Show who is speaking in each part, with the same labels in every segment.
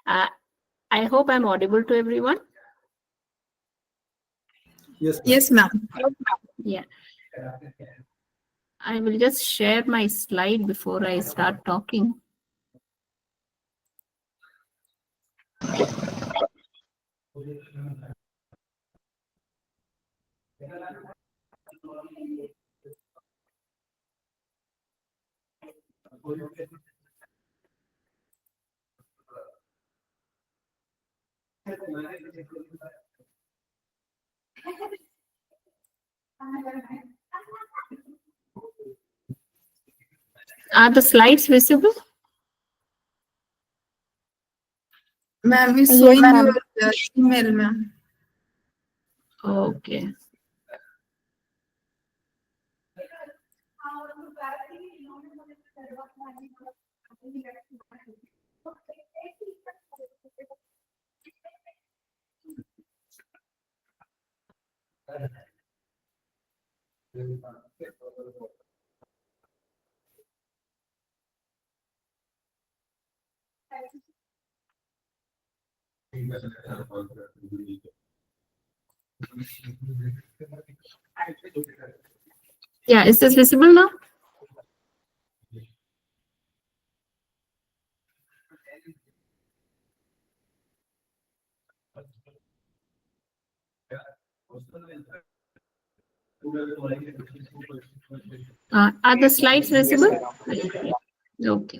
Speaker 1: I hope I'm audible to everyone.
Speaker 2: Yes, ma'am.
Speaker 1: Yeah. I will just share my slide before I start talking. Are the slides visible?
Speaker 2: Ma'am, we saw in your email, ma'am.
Speaker 1: Okay. Yeah, is this visible now? Are the slides visible? Okay.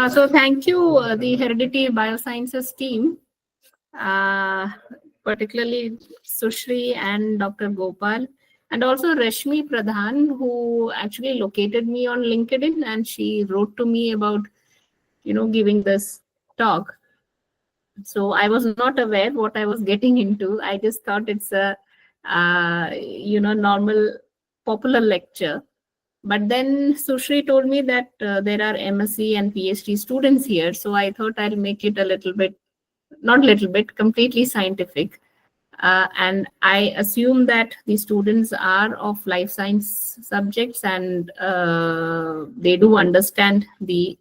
Speaker 1: So thank you, the Heredity Biosciences team, particularly Sushree and Dr. Gopal, and also Rashmi Pradhan, who actually located me on LinkedIn, and she wrote to me about, giving this talk. So I was not aware what I was getting into. I just thought it's a, normal popular lecture. But then Sushree told me that there are MSc and PhD students here. So I thought I'll make it a little bit, not little bit, completely scientific. And I assume that the students are of life science subjects and they do understand the,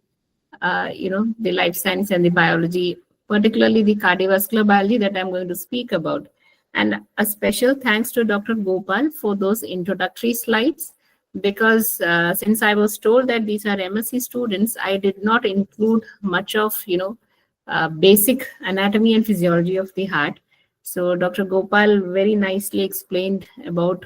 Speaker 1: the life science and the biology, particularly the cardiovascular biology that I'm going to speak about. And a special thanks to Dr. Gopal for those introductory slides, because since I was told that these are MSc students, I did not include much of, basic anatomy and physiology of the heart. So Dr. Gopal very nicely explained about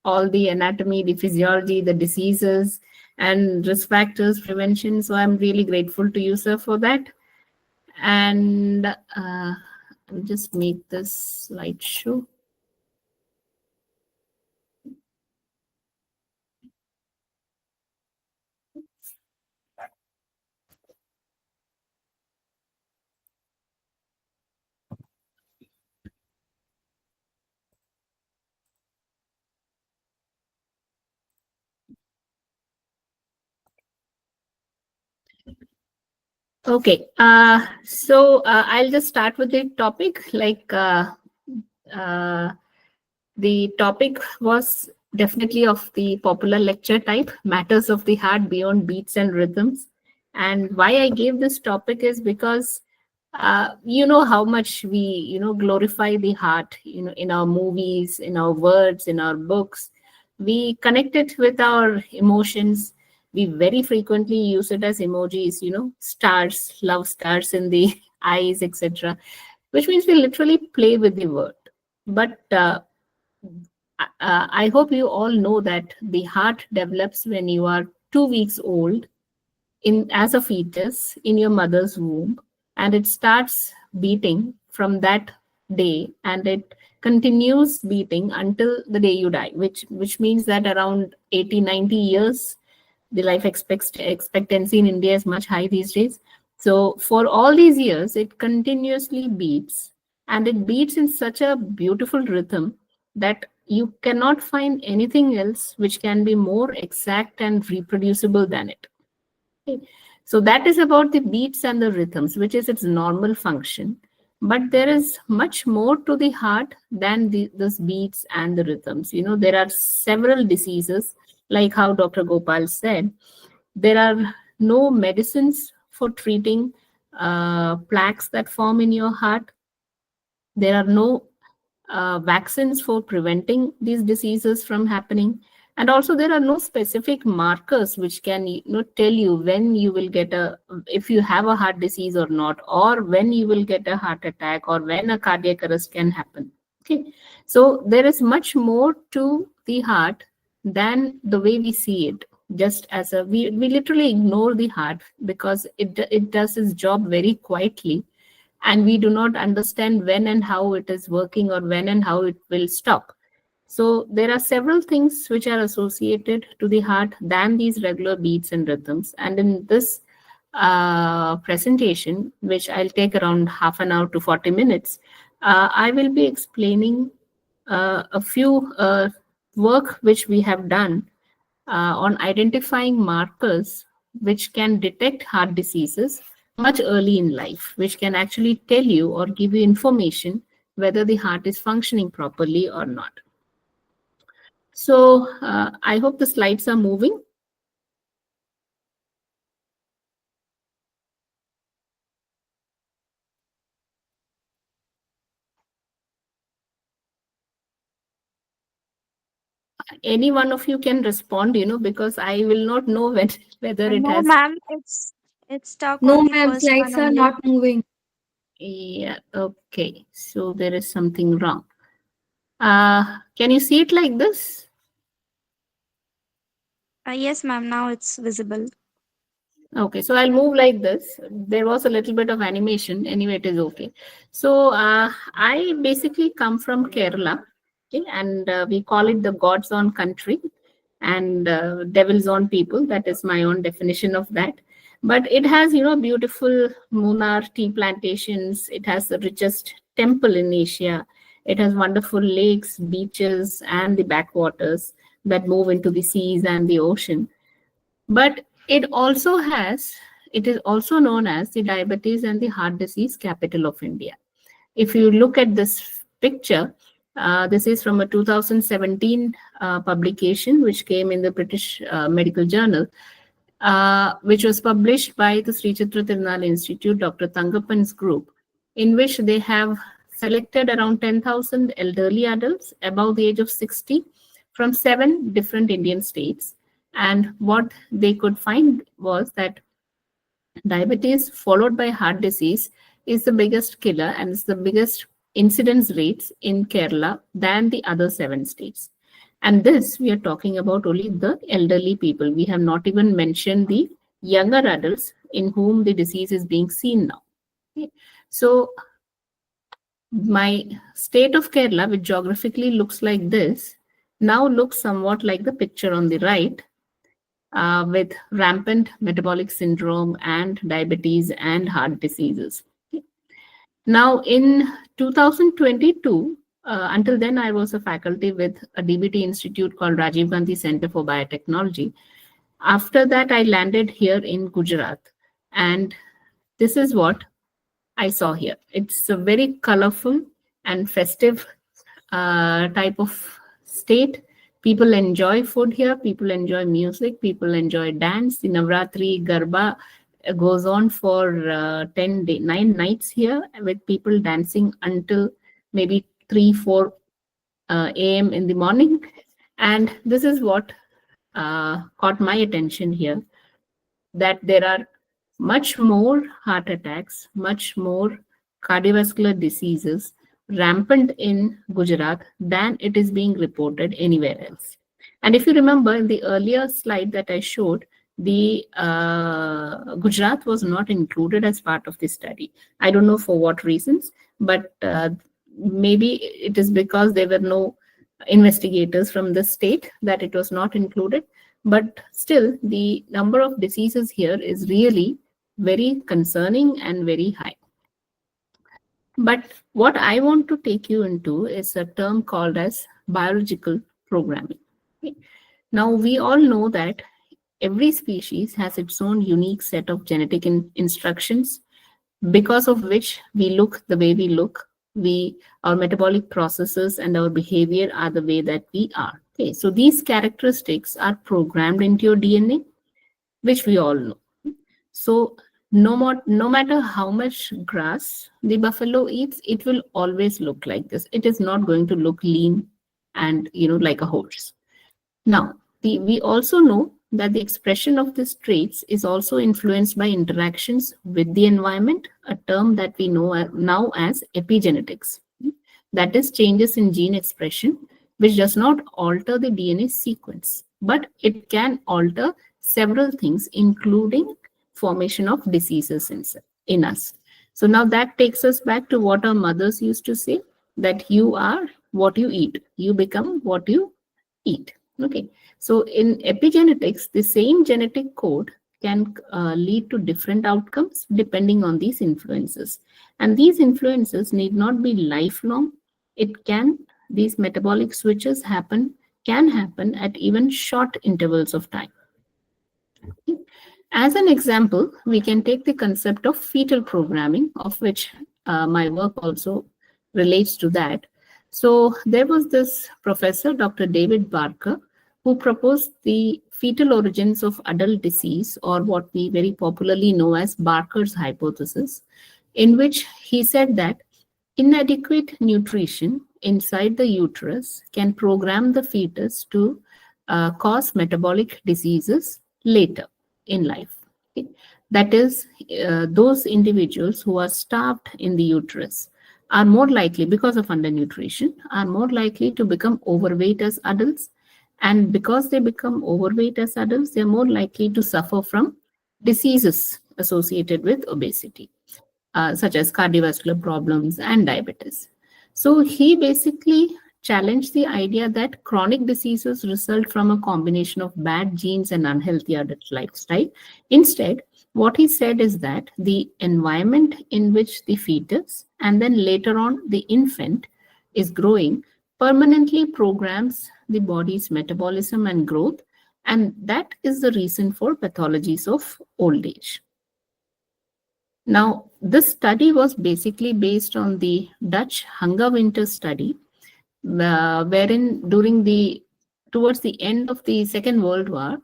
Speaker 1: all the anatomy, the physiology, the diseases, and risk factors, prevention. So I'm really grateful to you, sir, for that. And I'll just make this slideshow. Okay, so I'll just start with the topic. The topic was definitely of the popular lecture type, matters of the heart beyond beats and rhythms. And why I gave this topic is because you know how much we glorify the heart, in our movies, in our words, in our books. We connect it with our emotions. We very frequently use it as emojis, stars, love stars in the eyes, etc., which means we literally play with the word. But I hope you all know that the heart develops when you are 2 weeks old, in as a fetus in your mother's womb, and it starts beating from that day, and it continues beating until the day you die, which means that around 80-90 years the life expectancy in India is much high these days. So for all these years it continuously beats, and it beats in such a beautiful rhythm that you cannot find anything else which can be more exact and reproducible than it. Okay. So that is about the beats and the rhythms, which is its normal function. But there is much more to the heart than those beats and the rhythms. There are several diseases, like how Dr. Gopal said. There are no medicines for treating plaques that form in your heart. There are no vaccines for preventing these diseases from happening. And also there are no specific markers which can tell you when you will get if you have a heart disease or not, or when you will get a heart attack, or when a cardiac arrest can happen. Okay, so there is much more to the heart than the way we see it. Just as we literally ignore the heart because it does its job very quietly, and we do not understand when and how it is working, or when and how it will stop. So there are several things which are associated to the heart than these regular beats and rhythms. And in this presentation, which I'll take around half an hour to 40 minutes, I will be explaining a few work which we have done on identifying markers which can detect heart diseases much early in life, which can actually tell you or give you information whether the heart is functioning properly or not. So I hope the slides are moving. Any one of you can respond, because I will not know whether it
Speaker 3: No,
Speaker 1: has.
Speaker 3: ma'am, it's stuck
Speaker 2: No,
Speaker 3: on the
Speaker 2: ma'am,
Speaker 3: first one
Speaker 2: slides are
Speaker 3: only.
Speaker 2: not moving.
Speaker 1: Yeah, okay. So there is something wrong. Can you see it like this?
Speaker 3: Yes, ma'am, now it's visible.
Speaker 1: Okay, so I'll move like this. There was a little bit of animation. Anyway, it is okay. So I basically come from Kerala, okay, and we call it the God's own country and devil's own people. That is my own definition of that. But it has, beautiful Munnar tea plantations. It has the richest temple in Asia. It has wonderful lakes, beaches, and the backwaters that move into the seas and the ocean. But it is also known as the diabetes and the heart disease capital of India. If you look at this picture, this is from a 2017 publication which came in the British Medical Journal, which was published by the Sri Chitra Tirunal Institute, Dr. Thangappan's group, in which they have selected around 10,000 elderly adults above the age of 60 from 7 different Indian states. And what they could find was that diabetes followed by heart disease is the biggest killer and is the biggest incidence rates in Kerala than the other 7 states. And this, we are talking about only the elderly people. We have not even mentioned the younger adults in whom the disease is being seen now. Okay. So my state of Kerala, which geographically looks like this, now looks somewhat like the picture on the right, with rampant metabolic syndrome and diabetes and heart diseases. Okay. Now, in 2022, until then, I was a faculty with a DBT institute called Rajiv Gandhi Center for Biotechnology. After that, I landed here in Gujarat, and this is what I saw here. It's a very colorful and festive type of state. People enjoy food here. People enjoy music. People enjoy dance. The Navratri Garba goes on for 9 nights here, with people dancing until maybe 3, 4 a.m. in the morning. And this is what caught my attention here, that there are much more heart attacks, much more cardiovascular diseases rampant in Gujarat than it is being reported anywhere else. And if you remember in the earlier slide that I showed, the Gujarat was not included as part of the study. I don't know for what reasons, but maybe it is because there were no investigators from the state that it was not included. But still, the number of diseases here is really very concerning and very high. But what I want to take you into is a term called as biological programming. Okay. Now, we all know that every species has its own unique set of genetic instructions, because of which we look the way we look. Our metabolic processes and our behavior are the way that we are. Okay, so these characteristics are programmed into your DNA, which we all know. So No matter how much grass the buffalo eats, it will always look like this. It is not going to look lean and like a horse. Now, we also know that the expression of these traits is also influenced by interactions with the environment, a term that we know now as epigenetics. That is, changes in gene expression, which does not alter the DNA sequence, but it can alter several things, including formation of diseases in us. So now that takes us back to what our mothers used to say, that you are what you eat, you become what you eat. Okay, so in epigenetics, the same genetic code can lead to different outcomes depending on these influences. And these influences need not be lifelong. These metabolic switches can happen at even short intervals of time. As an example, we can take the concept of fetal programming, of which my work also relates to that. So there was this professor, Dr. David Barker, who proposed the fetal origins of adult disease, or what we very popularly know as Barker's hypothesis, in which he said that inadequate nutrition inside the uterus can program the fetus to cause metabolic diseases later in life. Okay? That is, those individuals who are starved in the uterus are more likely, because of undernutrition, are more likely to become overweight as adults. And because they become overweight as adults, they're more likely to suffer from diseases associated with obesity, such as cardiovascular problems and diabetes. So he basically challenged the idea that chronic diseases result from a combination of bad genes and unhealthy adult lifestyle. Instead, what he said is that the environment in which the fetus and then later on the infant is growing permanently programs the body's metabolism and growth, and that is the reason for pathologies of old age. Now, this study was basically based on the Dutch hunger winter study, wherein towards the end of the Second World War,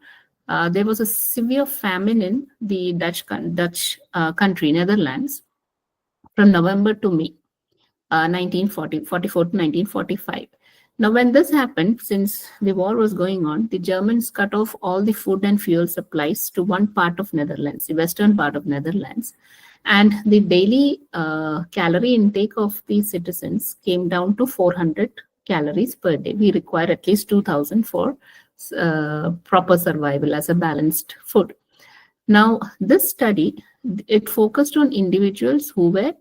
Speaker 1: there was a severe famine in the Dutch country, Netherlands, from November to May, 1944 to 1945. Now, when this happened, since the war was going on, the Germans cut off all the food and fuel supplies to one part of Netherlands, the western part of Netherlands. And the daily calorie intake of the citizens came down to 400 calories per day. We require at least 2,000 for proper survival as a balanced food. Now, this study, it focused on individuals who were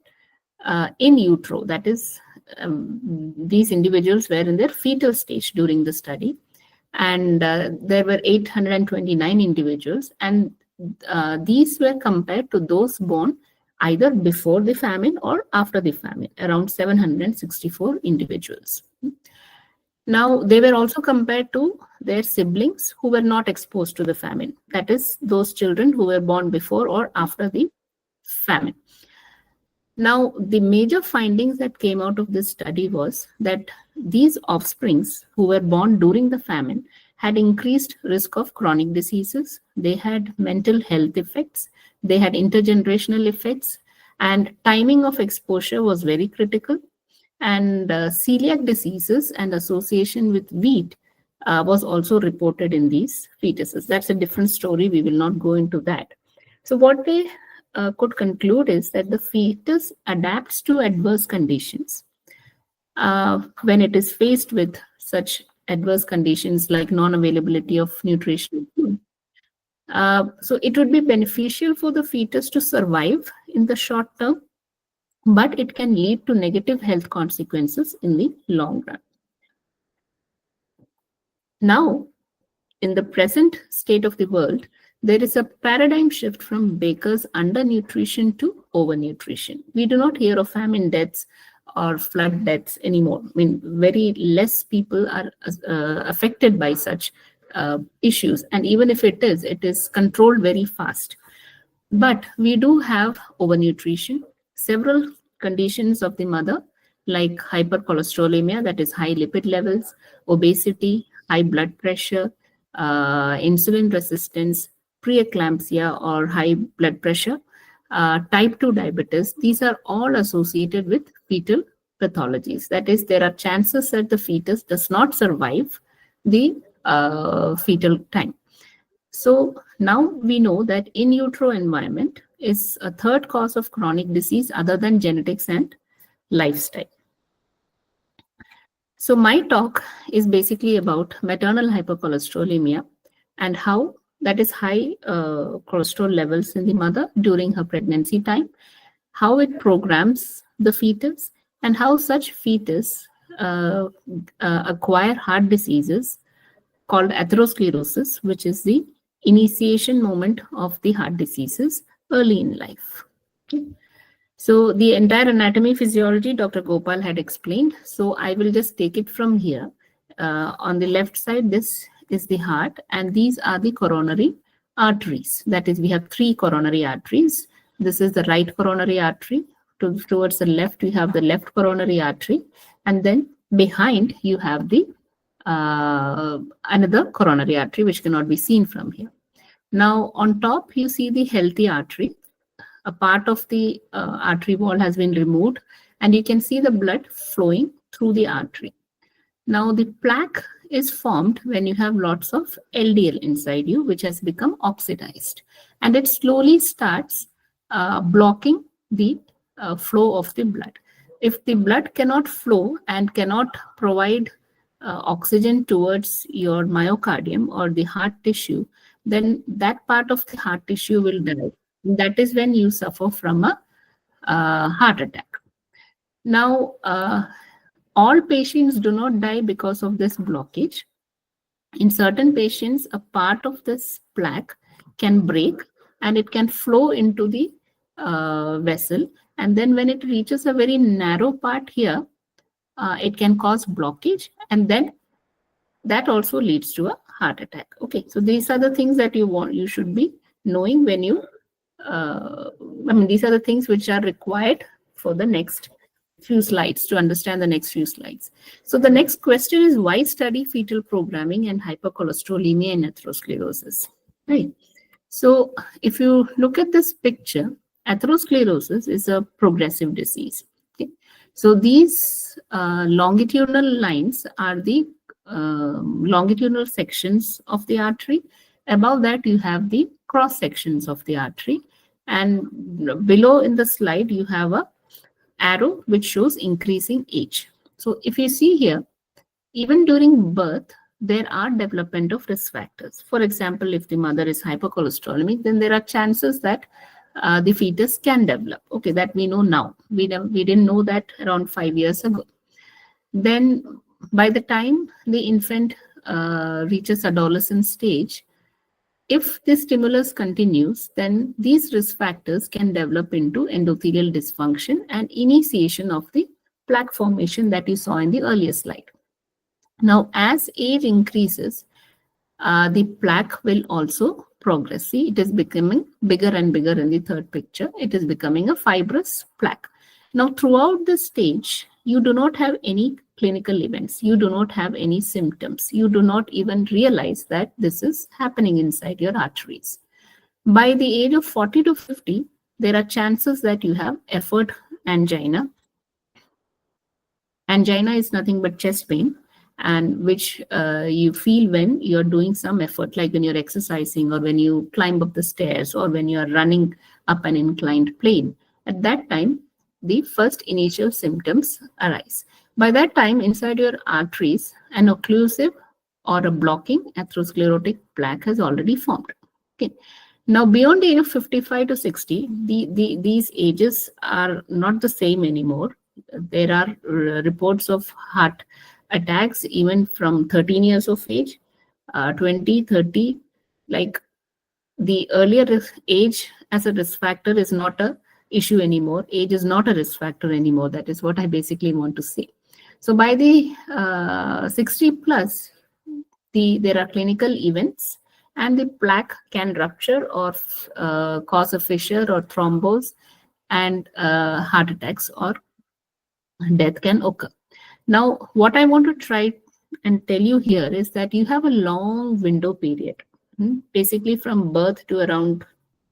Speaker 1: in utero. That is, these individuals were in their fetal stage during the study. And there were 829 individuals. And these were compared to those born either before the famine or after the famine, around 764 individuals. Now, they were also compared to their siblings who were not exposed to the famine. That is, those children who were born before or after the famine. Now, the major findings that came out of this study was that these offsprings who were born during the famine had increased risk of chronic diseases. They had mental health effects. They had intergenerational effects, and timing of exposure was very critical. And celiac diseases and association with wheat was also reported in these fetuses. That's a different story. We will not go into that. So what they could conclude is that the fetus adapts to adverse conditions when it is faced with such adverse conditions like non-availability of nutritional food. So it would be beneficial for the fetus to survive in the short term, but it can lead to negative health consequences in the long run. Now, in the present state of the world, there is a paradigm shift from Baker's undernutrition to overnutrition. We do not hear of famine deaths or flood deaths anymore. I mean, very less people are affected by such issues. And even if it is controlled very fast. But we do have overnutrition, several conditions of the mother, like hypercholesterolemia, that is high lipid levels, obesity, high blood pressure, insulin resistance, preeclampsia or high blood pressure, type 2 diabetes, these are all associated with fetal pathologies. That is, there are chances that the fetus does not survive the fetal time. So now we know that in utero environment is a third cause of chronic disease other than genetics and lifestyle. So my talk is basically about maternal hypercholesterolemia and how that is high cholesterol levels in the mother during her pregnancy time, how it programs the fetus, and how such fetus acquire heart diseases called atherosclerosis, which is the initiation moment of the heart diseases early in life. Okay. So the entire anatomy physiology Dr. Gopal had explained. So I will just take it from here. On the left side, this is the heart, and these are the coronary arteries. That is, we have 3 coronary arteries. This is the right coronary artery. Towards the left, you have the left coronary artery, and then behind you have the another coronary artery, which cannot be seen from here. Now, on top, you see the healthy artery. A part of the artery wall has been removed, and you can see the blood flowing through the artery. Now, the plaque is formed when you have lots of LDL inside you, which has become oxidized, and it slowly starts blocking the flow of the blood. If the blood cannot flow and cannot provide oxygen towards your myocardium or the heart tissue, then that part of the heart tissue will die. That is when you suffer from a heart attack. Now, all patients do not die because of this blockage. In certain patients, a part of this plaque can break and it can flow into the vessel. And then when it reaches a very narrow part here, it can cause blockage, and then that also leads to a heart attack. Okay, so these are the things that you should be knowing when you these are the things which are required for the next few slides to understand the next few slides. So the next question is, why study fetal programming and hypercholesterolemia and atherosclerosis? Right. So if you look at this picture, atherosclerosis is a progressive disease. Okay. So these longitudinal lines are the longitudinal sections of the artery. Above that, you have the cross sections of the artery. And below in the slide, you have a arrow which shows increasing age. So if you see here, even during birth, there are development of risk factors. For example, if the mother is hypercholesterolemic, then there are chances that the fetus can develop. Okay, that we know now. We didn't know that around 5 years ago. Then by the time the infant reaches adolescent stage, if the stimulus continues, then these risk factors can develop into endothelial dysfunction and initiation of the plaque formation that you saw in the earlier slide. Now, as age increases, the plaque will also progress. See, it is becoming bigger and bigger in the third picture. It is becoming a fibrous plaque. Now, throughout this stage, you do not have any clinical events. You do not have any symptoms. You do not even realize that this is happening inside your arteries. By the age of 40 to 50, there are chances that you have effort angina. Angina is nothing but chest pain, and which you feel when you're doing some effort, like when you're exercising or when you climb up the stairs or when you're running up an inclined plane. At that time, the first initial symptoms arise. By that time, inside your arteries, an occlusive or a blocking atherosclerotic plaque has already formed. Okay. Now, beyond the age of 55 to 60, these ages are not the same anymore. There are reports of heart attacks even from 13 years of age, 20, 30. Like, the earlier age as a risk factor is not a issue anymore. Age is not a risk factor anymore. That is what I basically want to say. So by the 60 plus, there are clinical events, and the plaque can rupture or cause a fissure or thrombose, and heart attacks or death can occur. Now, what I want to try and tell you here is that you have a long window period, basically from birth to around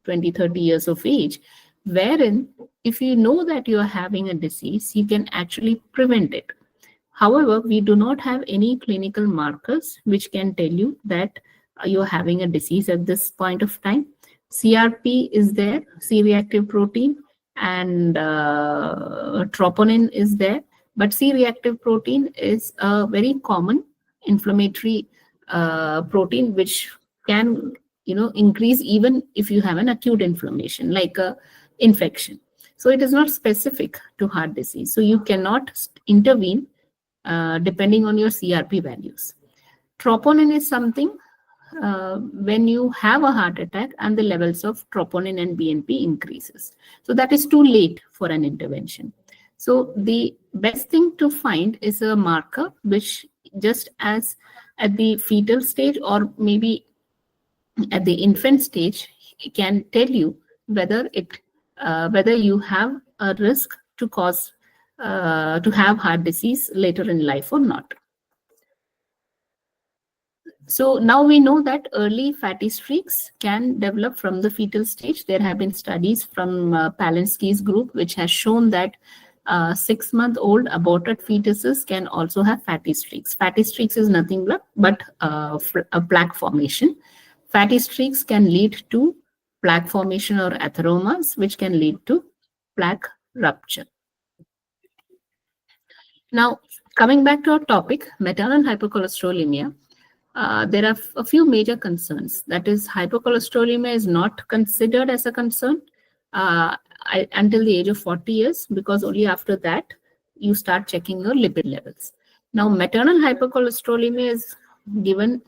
Speaker 1: 20, 30 years of age, wherein if you know that you are having a disease, you can actually prevent it. However, we do not have any clinical markers which can tell you that you're having a disease at this point of time. CRP is there, C-reactive protein, and troponin is there. But C-reactive protein is a very common inflammatory protein which can, increase even if you have an acute inflammation like a infection. So it is not specific to heart disease. So you cannot intervene depending on your CRP values. Troponin is something when you have a heart attack and the levels of troponin and BNP increases. So that is too late for an intervention. So the best thing to find is a marker which, just as at the fetal stage or maybe at the infant stage, can tell you whether you have a risk to have heart disease later in life or not. So now we know that early fatty streaks can develop from the fetal stage. There have been studies from Palinski's group which has shown that 6-month-old aborted fetuses can also have fatty streaks. Fatty streaks is nothing but a plaque formation. Fatty streaks can lead to plaque formation or atheromas, which can lead to plaque rupture. Now, coming back to our topic, maternal hypercholesterolemia, there are a few major concerns. That is, hypercholesterolemia is not considered as a concern until the age of 40 years, because only after that you start checking your lipid levels. Now, maternal hypercholesterolemia is given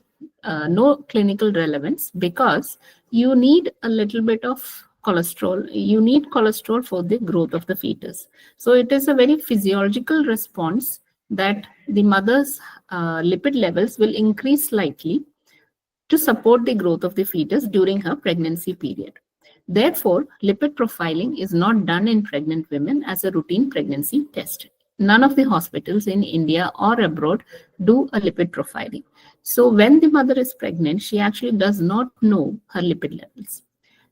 Speaker 1: no clinical relevance because you need a little bit of cholesterol. You need cholesterol for the growth of the fetus. So it is a very physiological response that the mother's lipid levels will increase slightly to support the growth of the fetus during her pregnancy period. Therefore, lipid profiling is not done in pregnant women as a routine pregnancy test. None of the hospitals in India or abroad do a lipid profiling. So when the mother is pregnant, she actually does not know her lipid levels.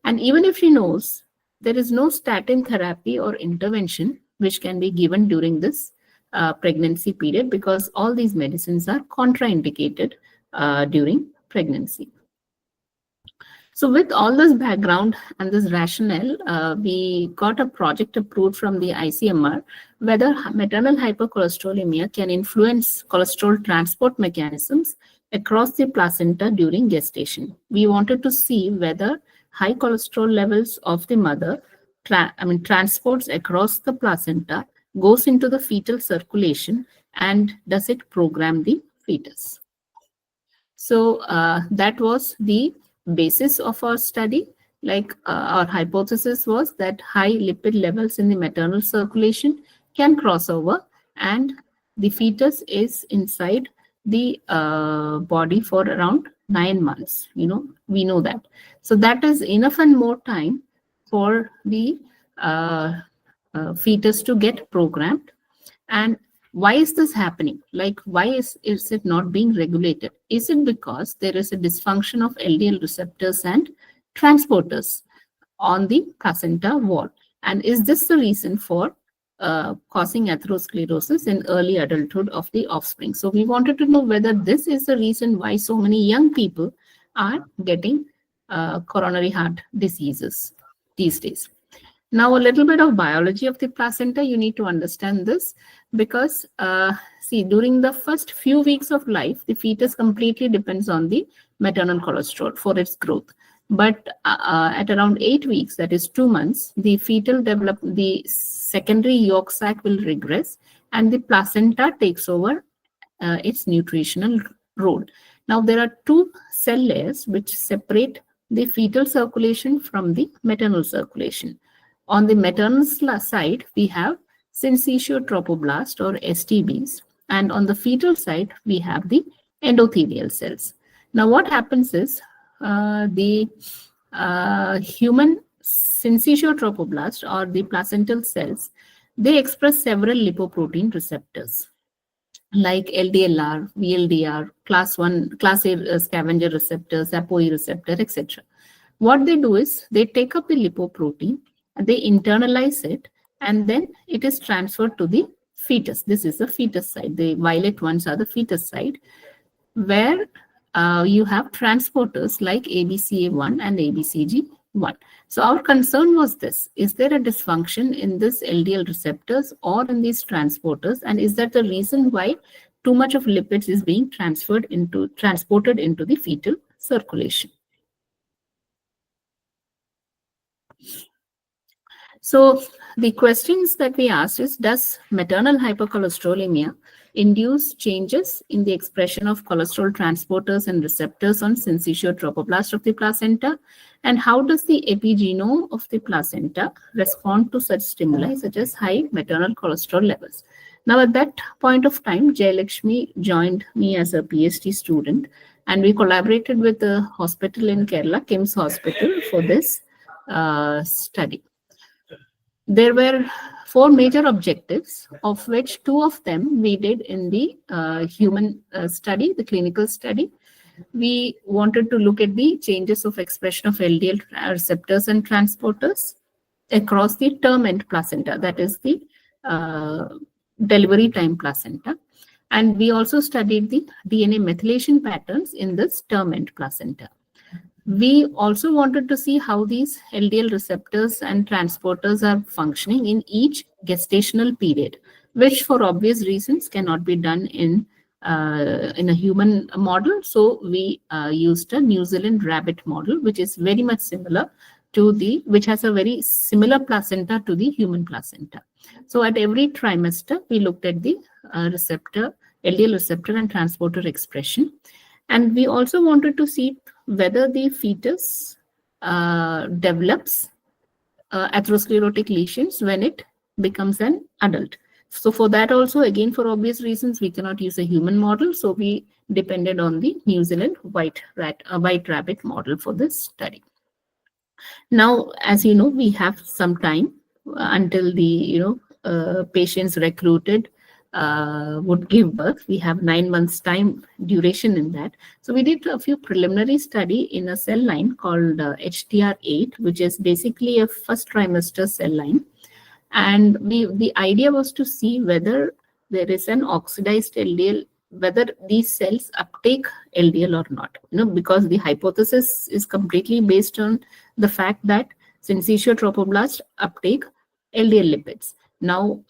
Speaker 1: And even if she knows, there is no statin therapy or intervention which can be given during this pregnancy period, because all these medicines are contraindicated during pregnancy. So with all this background and this rationale, we got a project approved from the ICMR whether maternal hypercholesterolemia can influence cholesterol transport mechanisms across the placenta during gestation. We wanted to see whether high cholesterol levels of the mother transports across the placenta, goes into the fetal circulation, and does it program the fetus. So that was the basis of our study. Our hypothesis was that high lipid levels in the maternal circulation can cross over, and the fetus is inside the body for around 9 months. We know that. So that is enough and more time for the fetus to get programmed. And why is this happening? Why is it not being regulated? Is it because there is a dysfunction of LDL receptors and transporters on the placenta wall? And is this the reason for causing atherosclerosis in early adulthood of the offspring? So we wanted to know whether this is the reason why so many young people are getting coronary heart diseases these days. Now, a little bit of biology of the placenta. You need to understand this because, during the first few weeks of life, the fetus completely depends on the maternal cholesterol for its growth. But at around 8 weeks, that is 2 months, the the secondary yolk sac will regress and the placenta takes over its nutritional role. Now, there are 2 cell layers which separate the fetal circulation from the maternal circulation. On the maternal side, we have syncytial trophoblast or STBs, and on the fetal side, we have the endothelial cells. Now, what happens is the human syncytial trophoblast or the placental cells, they express several lipoprotein receptors like LDLR, VLDR, class A scavenger receptors, ApoE receptor, etc. What they do is they take up the lipoprotein they internalize it, and then it is transferred to the fetus. This is the fetus side. The violet ones are the fetus side, where you have transporters like ABCA1 and ABCG1. So our concern was this: is there a dysfunction in this LDL receptors or in these transporters, and is that the reason why too much of lipids is being transported into the fetal circulation? So the questions that we asked is, does maternal hypercholesterolemia induce changes in the expression of cholesterol transporters and receptors on syncytial trophoblast of the placenta? And how does the epigenome of the placenta respond to such stimuli, such as high maternal cholesterol levels? Now, at that point of time, Jayalakshmi joined me as a PhD student, and we collaborated with the hospital in Kerala, KIMS Hospital, for this study. There were 4 major objectives, of which 2 of them we did in the human study, the clinical study. We wanted to look at the changes of expression of LDL receptors and transporters across the term end placenta, that is the delivery time placenta. And we also studied the DNA methylation patterns in this term end placenta. We also wanted to see how these LDL receptors and transporters are functioning in each gestational period, which for obvious reasons cannot be done in a human model. So we used a New Zealand rabbit model, which is very much similar to which has a very similar placenta to the human placenta. So at every trimester, we looked at the LDL receptor and transporter expression. And we also wanted to see whether the fetus develops atherosclerotic lesions when it becomes an adult. So for that also, again, for obvious reasons, we cannot use a human model. So we depended on the New Zealand white rabbit model for this study. Now, as you know, we have some time until the patients recruited would give birth. We have 9 months time duration in that. So we did a few preliminary study in a cell line called HTR8, which is basically a first trimester cell line. And the idea was to see whether there is an oxidized LDL, whether these cells uptake LDL or not. Because the hypothesis is completely based on the fact that syncytial trophoblast uptake LDL lipids. Now,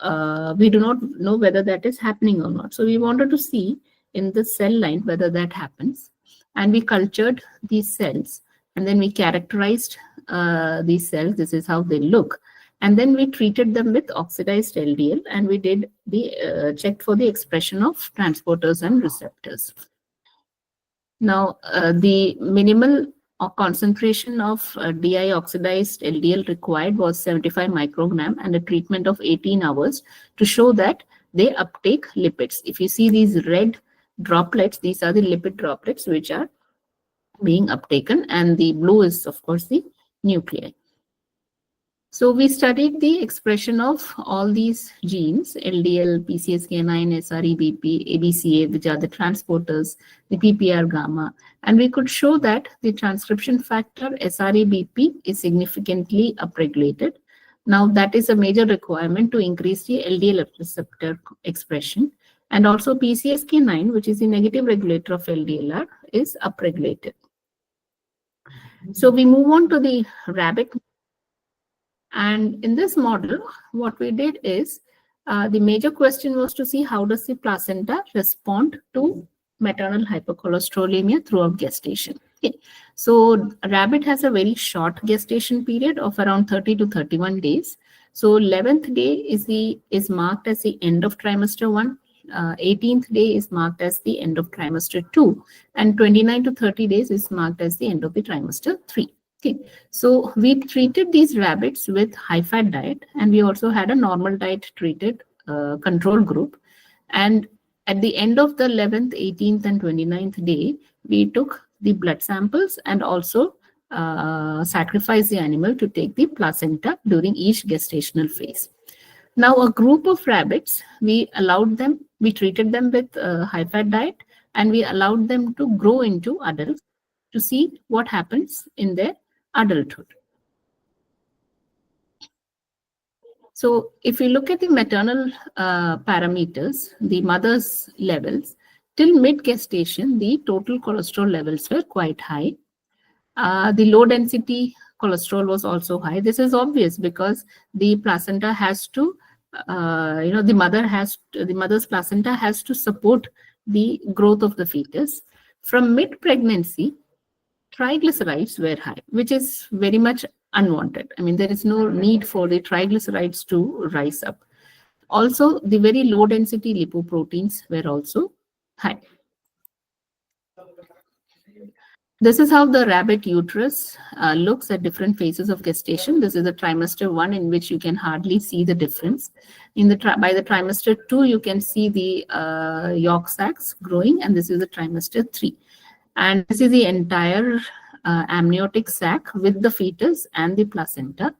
Speaker 1: we do not know whether that is happening or not. So we wanted to see in the cell line whether that happens. And we cultured these cells, and then we characterized these cells. This is how they look. And then we treated them with oxidized LDL, and we did the checked for the expression of transporters and receptors. Now, the minimal concentration of di-oxidized LDL required was 75 microgram and a treatment of 18 hours to show that they uptake lipids. If you see these red droplets, these are the lipid droplets which are being uptaken, and the blue is, of course, the nuclei. So we studied the expression of all these genes, LDL, PCSK9, SREBP, ABCA, which are the transporters, the PPR gamma, and we could show that the transcription factor SREBP is significantly upregulated. Now that is a major requirement to increase the LDL receptor expression, and also PCSK9, which is the negative regulator of LDLR, is upregulated. So we move on to the rabbit. And in this model, what we did is, the major question was to see how does the placenta respond to maternal hypercholesterolemia throughout gestation. Okay. So rabbit has a very short gestation period of around 30 to 31 days. So 11th day is marked as the end of trimester 1. 18th day is marked as the end of trimester 2. And 29 to 30 days is marked as the end of the trimester 3. Okay, so we treated these rabbits with high-fat diet, and we also had a normal diet treated control group. And at the end of the 11th, 18th, and 29th day, we took the blood samples and also sacrificed the animal to take the placenta during each gestational phase. Now, a group of rabbits, we treated them with high-fat diet, and we allowed them to grow into adults to see what happens in their adulthood. So if you look at the maternal parameters, the mother's levels, till mid-gestation, the total cholesterol levels were quite high. The low density cholesterol was also high. This is obvious because the placenta has to, the mother's placenta has to support the growth of the fetus. From mid-pregnancy, triglycerides were high, which is very much unwanted. I mean, there is no need for the triglycerides to rise up. Also, the very low density lipoproteins were also high. This is how the rabbit uterus looks at different phases of gestation. This is the trimester 1, in which you can hardly see the difference. By the trimester 2, you can see the yolk sacs growing, and this is the trimester 3. And this is the entire amniotic sac with the fetus and the placenta.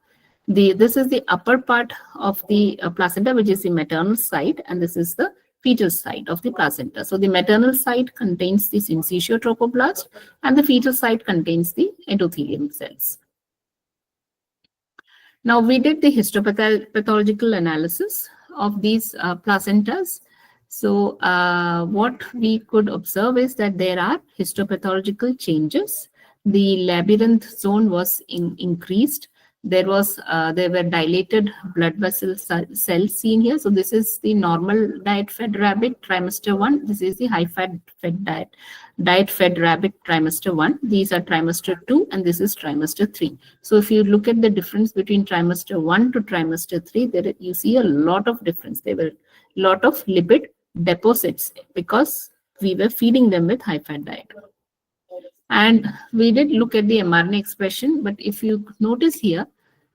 Speaker 1: This is the upper part of the placenta, which is the maternal side, and this is the fetal side of the placenta. So the maternal side contains the syncytial trophoblast, and the fetal side contains the endothelium cells. Now, we did the histopathological analysis of these placentas. So what we could observe is that there are histopathological changes. The labyrinth zone was increased. There were dilated blood vessel cells seen here. So this is the normal diet-fed rabbit, trimester 1. This is the high-fat diet-fed rabbit, trimester 1. These are trimester 2, and this is trimester 3. So if you look at the difference between trimester 1 to trimester 3, you see a lot of difference. There were a lot of lipid deposits because we were feeding them with high-fat diet. And we did look at the mRNA expression, but if you notice here,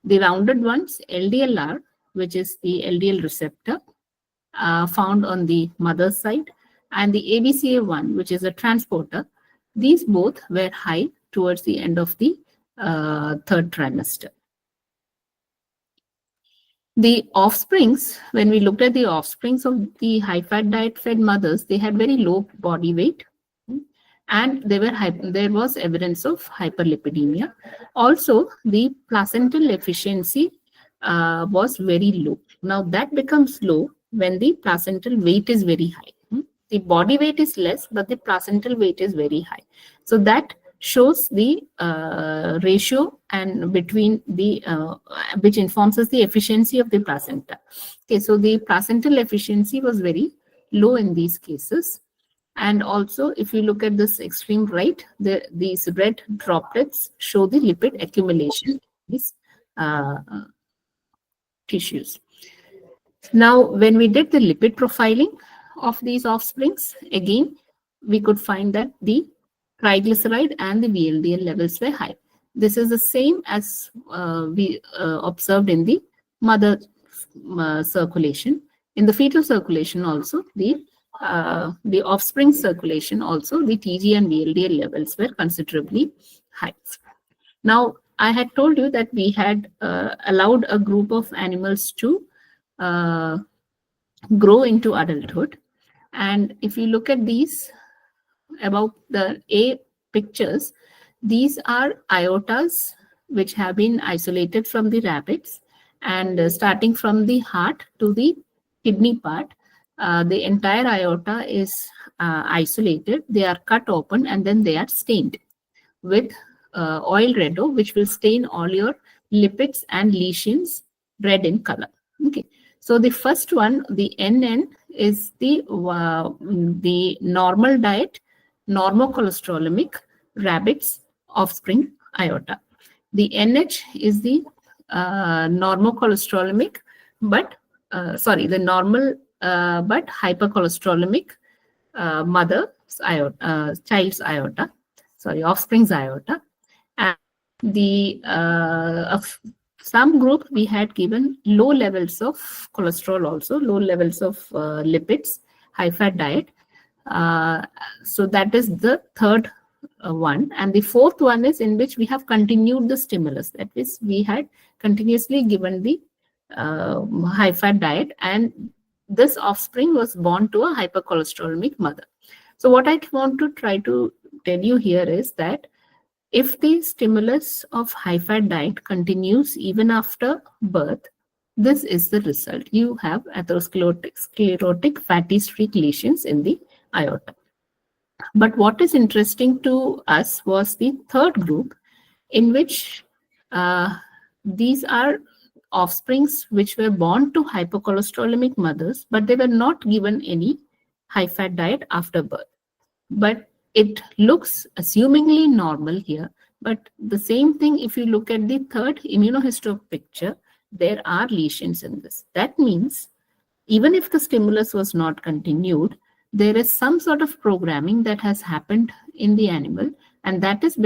Speaker 1: the rounded ones, LDLR, which is the LDL receptor found on the mother's side, and the ABCA1, which is a transporter, these both were high towards the end of the third trimester. The offsprings, when we looked at the offsprings of the high-fat diet-fed mothers, they had very low body weight, and there was evidence of hyperlipidemia. Also, the placental efficiency was very low. Now, that becomes low when the placental weight is very high. The body weight is less, but the placental weight is very high. So that shows the ratio and between the which informs us the efficiency of the placenta. Okay, so the placental efficiency was very low in these cases. And also, if you look at this extreme right, these red droplets show the lipid accumulation in these tissues. Now, when we did the lipid profiling of these offsprings, again, we could find that the triglyceride and the VLDL levels were high. This is the same as we observed in the mother circulation. In the fetal circulation also, the offspring circulation also, the TG and VLDL levels were considerably high. Now, I had told you that we had allowed a group of animals to grow into adulthood. And if you look at these, about the A pictures, these are iotas which have been isolated from the rabbits, and starting from the heart to the kidney part, the entire iota is isolated. They are cut open and then they are stained with oil redo, which will stain all your lipids and lesions red in color. Okay, so the first one, the NN, is the normal diet, normocholesterolemic rabbits offspring iota. The NH is the normocholesterolemic, but the normal but hypercholesterolemic mother's iota, child's iota, offspring's iota. And the some group we had given low levels of cholesterol, also low levels of lipids, high-fat diet. So that is the third one. And the fourth one is in which we have continued the stimulus. That is, we had continuously given the high-fat diet, and this offspring was born to a hypercholesterolemic mother. So what I want to try to tell you here is that if the stimulus of high-fat diet continues even after birth, this is the result. You have atherosclerotic fatty streak lesions in the aorta. But what is interesting to us was the third group, in which these are offsprings which were born to hypercholesterolemic mothers, but they were not given any high-fat diet after birth. But it looks assumingly normal here. But the same thing, if you look at the third immunohisto picture, there are lesions in this. That means even if the stimulus was not continued, there is some sort of programming that has happened in the animal, and that is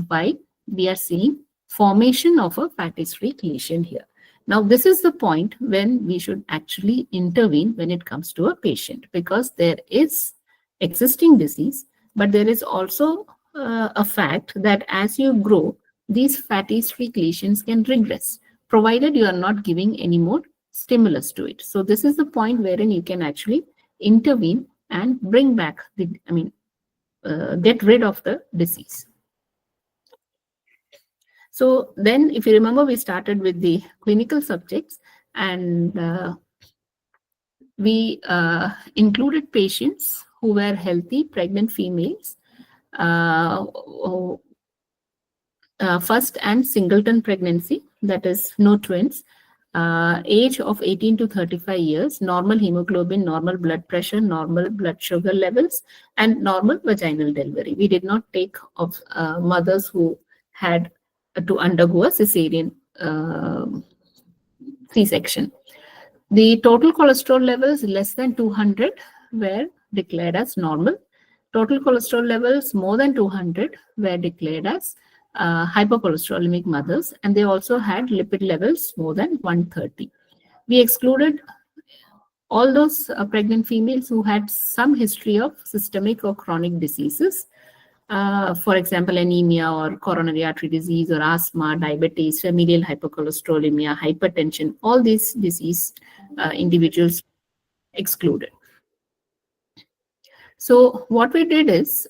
Speaker 1: why we are seeing formation of a fatty streak lesion here. Now, this is the point when we should actually intervene when it comes to a patient, because there is existing disease, but there is also a fact that as you grow, these fatty streak lesions can regress, provided you are not giving any more stimulus to it. So this is the point wherein you can actually intervene and bring back get rid of the disease. So then, if you remember, we started with the clinical subjects, and we included patients who were healthy, pregnant females, first and singleton pregnancy, that is no twins, age of 18 to 35 years, normal hemoglobin, normal blood pressure, normal blood sugar levels, and normal vaginal delivery. We did not take of mothers who had to undergo a cesarean C-section. The total cholesterol levels less than 200 were declared as normal. Total cholesterol levels more than 200 were declared as hypercholesterolemic mothers, and they also had lipid levels more than 130. We excluded all those pregnant females who had some history of systemic or chronic diseases, for example, anemia or coronary artery disease or asthma, diabetes, familial hypercholesterolemia, hypertension. All these disease individuals excluded. So what we did is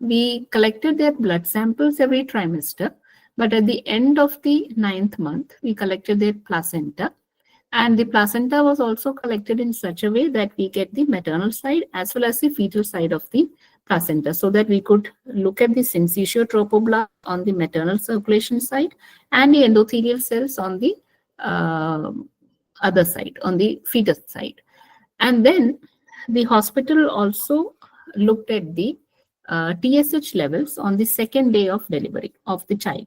Speaker 1: we collected their blood samples every trimester, but at the end of the 9th month, we collected their placenta. And the placenta was also collected in such a way that we get the maternal side as well as the fetal side of the placenta, so that we could look at the syncytial trophoblast on the maternal circulation side and the endothelial cells on the other side, on the fetus side. And then the hospital also looked at the TSH levels on the second day of delivery of the child.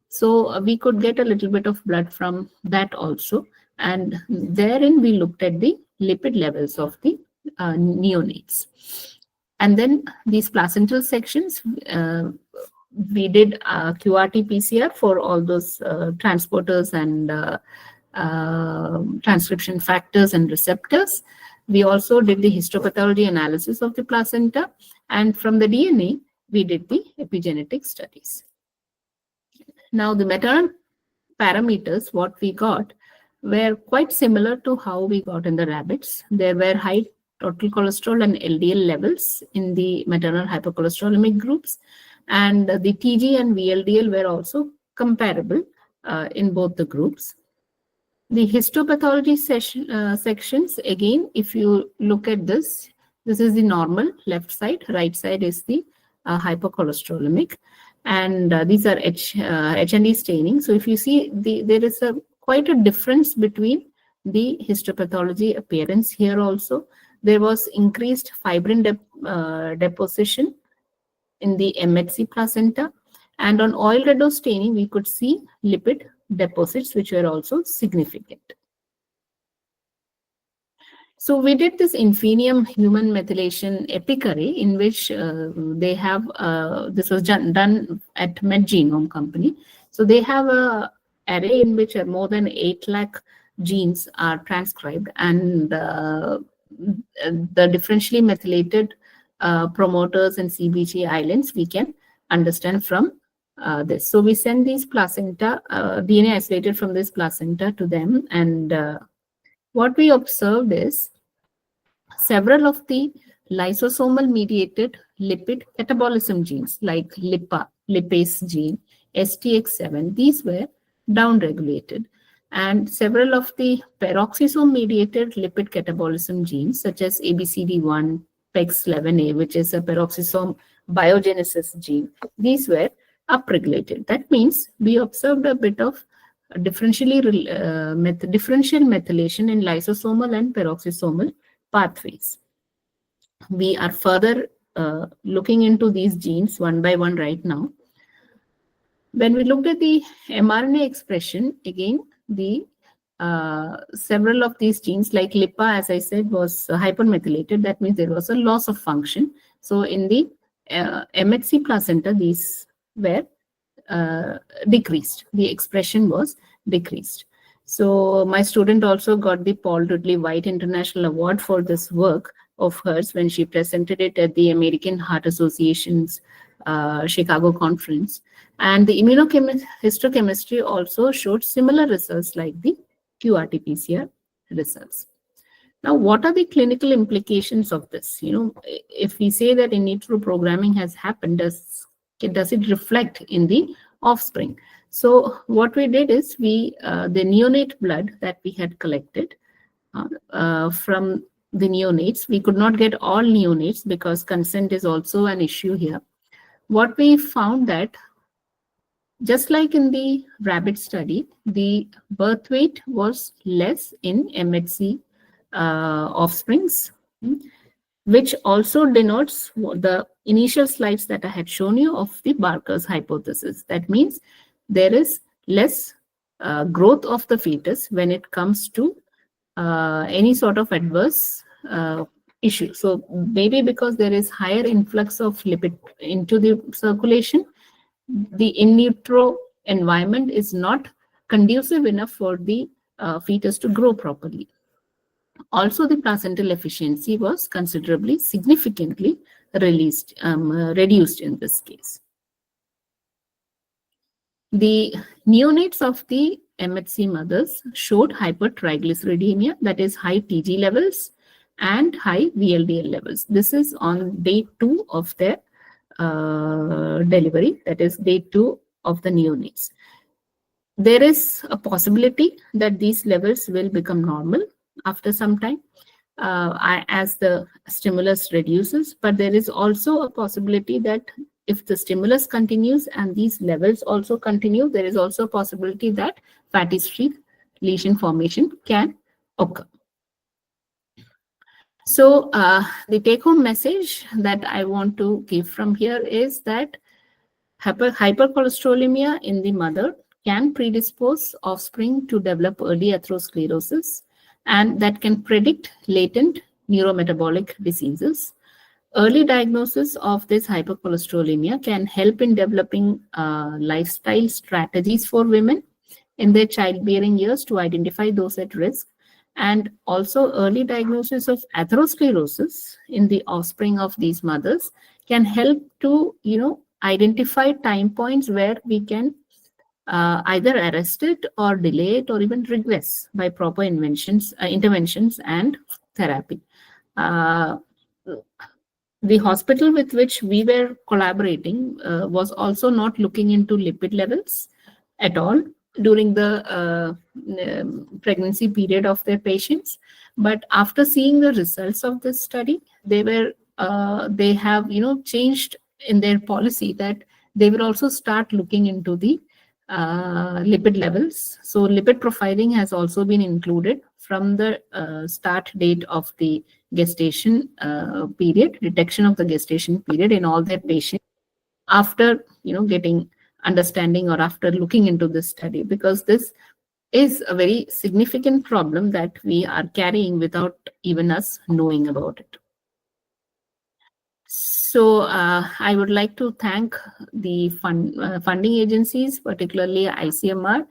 Speaker 1: So we could get a little bit of blood from that also. And therein we looked at the lipid levels of the neonates. And then these placental sections, we did QRT PCR for all those transporters and transcription factors and receptors. We also did the histopathology analysis of the placenta, and from the DNA, we did the epigenetic studies. Now, the maternal parameters, what we got, were quite similar to how we got in the rabbits. There were high total cholesterol and LDL levels in the maternal hypercholesterolemic groups, and the TG and VLDL were also comparable in both the groups. The histopathology sections, again, if you look at this, this is the normal left side, right side is the hypercholesterolemic, and these are H&E staining. So if you see, there is quite a difference between the histopathology appearance here also. There was increased fibrin deposition in the MHC placenta, and on oil red dose staining, we could see lipid deposits, which were also significant. So we did this Infinium human methylation epic array, in which they have, this was done at MedGenome Company. So they have a array in which more than 8 lakh genes are transcribed, and the differentially methylated promoters and CBG islands we can understand from this. So we send these placenta, DNA isolated from this placenta to them, and what we observed is several of the lysosomal mediated lipid catabolism genes like LIPA, lipase gene, STX7, these were downregulated. And several of the peroxisome-mediated lipid catabolism genes, such as ABCD1, PEX11A, which is a peroxisome biogenesis gene, these were upregulated. That means we observed a bit of differential methylation in lysosomal and peroxisomal pathways. We are further looking into these genes one by one right now. When we looked at the mRNA expression, again, the several of these genes, like LIPA, as I said, was hypermethylated. That means there was a loss of function. So in the MHC placenta, these were decreased. The expression was decreased. So my student also got the Paul Dudley White International Award for this work of hers when she presented it at the American Heart Association's Chicago conference. And the immunohistochemistry also showed similar results like the qRT-PCR results. Now, what are the clinical implications of this? If we say that in vitro programming has happened, does it reflect in the offspring? So what we did is the neonate blood that we had collected from the neonates, we could not get all neonates because consent is also an issue here. What we found that just like in the rabbit study, the birth weight was less in MHC offsprings, which also denotes the initial slides that I had shown you of the Barker's hypothesis. That means there is less growth of the fetus when it comes to any sort of adverse issue. So maybe because there is higher influx of lipid into the circulation, the in vitro environment is not conducive enough for the fetus to grow properly. Also, the placental efficiency was considerably, significantly reduced in this case. The neonates of the MHC mothers showed hypertriglyceridemia, that is high TG levels and high VLDL levels. This is on day 2 of their delivery, that is day 2 of the neonates. There is a possibility that these levels will become normal after some time as the stimulus reduces, but there is also a possibility that if the stimulus continues and these levels also continue, there is also a possibility that fatty streak lesion formation can occur. So the take-home message that I want to give from here is that hypercholesterolemia in the mother can predispose offspring to develop early atherosclerosis, and that can predict latent neurometabolic diseases. Early diagnosis of this hypercholesterolemia can help in developing lifestyle strategies for women in their childbearing years to identify those at risk. And also early diagnosis of atherosclerosis in the offspring of these mothers can help to, identify time points where we can either arrest it or delay it or even regress by proper interventions and therapy. The hospital with which we were collaborating was also not looking into lipid levels at all during the pregnancy period of their patients. But after seeing the results of this study, they have changed in their policy that they will also start looking into the lipid levels. So lipid profiling has also been included from the start date of the gestation period, detection of the gestation period in all their patients after getting understanding or after looking into this study, because this is a very significant problem that we are carrying without even us knowing about it. So I would like to thank the funding agencies, particularly ICMR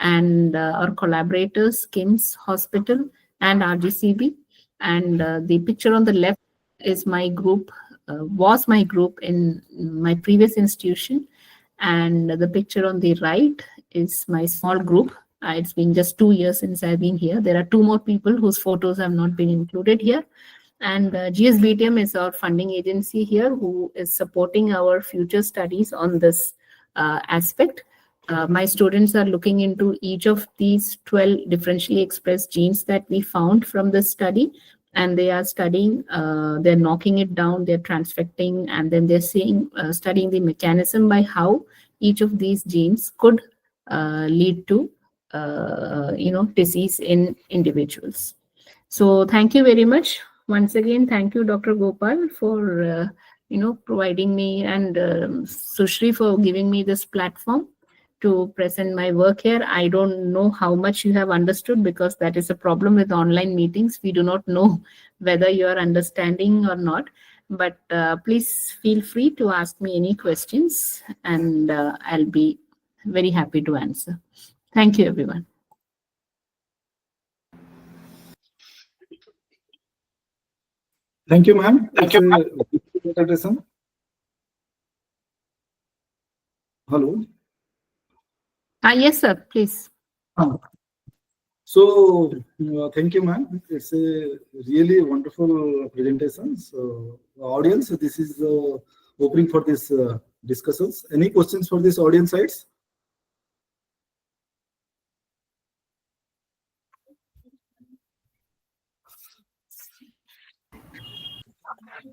Speaker 1: and our collaborators, KIMS Hospital and RGCB. And the picture on the left is my group, was my group in my previous institution. And the picture on the right is my small group. It's been just 2 years since I've been here. There are 2 more people whose photos have not been included here. And GSBTM is our funding agency here who is supporting our future studies on this aspect My students are looking into each of these 12 differentially expressed genes that we found from this study, and they are studying, they're knocking it down, they're transfecting, and then they're studying the mechanism by how each of these genes could lead to disease in individuals. So thank you very much. Once again, thank you, Dr. Gopal, for providing me, and Sushree for giving me this platform to present my work here. I don't know how much you have understood, because that is a problem with online meetings. We do not know whether you are understanding or not. But please feel free to ask me any questions, and I'll be very happy to answer. Thank you, everyone.
Speaker 4: Thank you, ma'am. It's a presentation. Hello.
Speaker 1: Yes, sir. Please.
Speaker 4: So, thank you, ma'am. It's a really wonderful presentation. So, audience, this is the opening for this discussions. Any questions for this audience sides?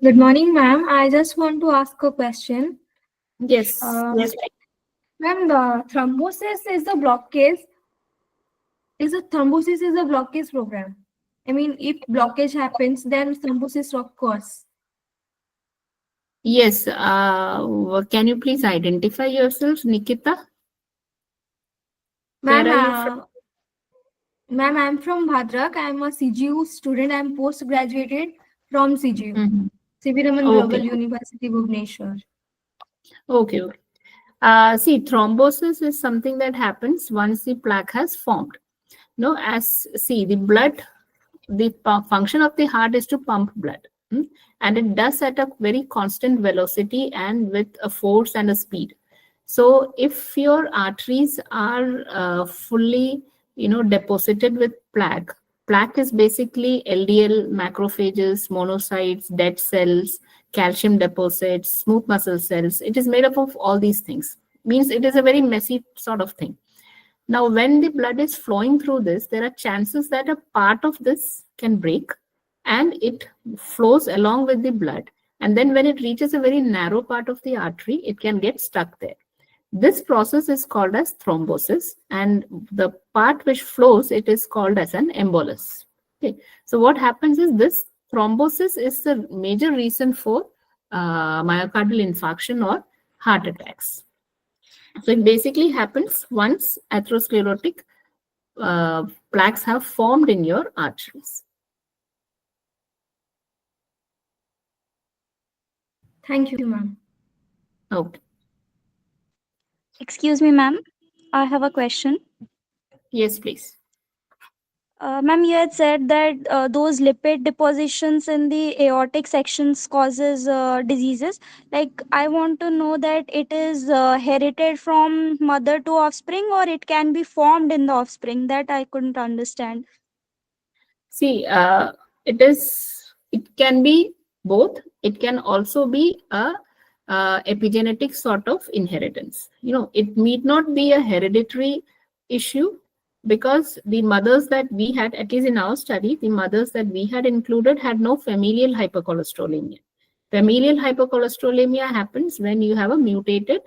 Speaker 5: Good morning, ma'am. I just want to ask a question.
Speaker 1: Yes. Yes.
Speaker 5: Ma'am, the thrombosis is a blockage. Thrombosis is a blockage program. I mean, if blockage happens, then thrombosis occurs.
Speaker 1: Yes. Can you please identify yourself, Nikita? Where are you from?
Speaker 5: Ma'am, I'm from Bhadrak. I'm a CGU student. I'm post-graduated from CGU.
Speaker 1: Mm-hmm.
Speaker 5: C.V. Raman
Speaker 1: Okay.
Speaker 5: Global University, Bhubaneswar.
Speaker 1: Okay. See, thrombosis is something that happens once the plaque has formed. The blood, the function of the heart is to pump blood. And it does at a very constant velocity and with a force and a speed. So if your arteries are fully, deposited with plaque is basically LDL, macrophages, monocytes, dead cells, calcium deposits, smooth muscle cells. It is made up of all these things. Means it is a very messy sort of thing. Now, when the blood is flowing through this, there are chances that a part of this can break and it flows along with the blood. And then when it reaches a very narrow part of the artery, it can get stuck there. This process is called as thrombosis, and the part which flows, it is called as an embolus. Okay. So what happens is this thrombosis is the major reason for myocardial infarction or heart attacks. So it basically happens once atherosclerotic plaques have formed in your arteries.
Speaker 5: Thank you, ma'am.
Speaker 1: Okay.
Speaker 3: Excuse me, ma'am. I have a question.
Speaker 1: Yes, please.
Speaker 3: Ma'am, you had said that those lipid depositions in the aortic sections causes diseases. Like, I want to know that it is heredited from mother to offspring, or it can be formed in the offspring. That I couldn't understand.
Speaker 1: See, it can be both. It can also be a epigenetic sort of inheritance. It need not be a hereditary issue, because the mothers that we had, at least in our study, the mothers that we had included had no familial hypercholesterolemia. Familial hypercholesterolemia happens when you have a mutated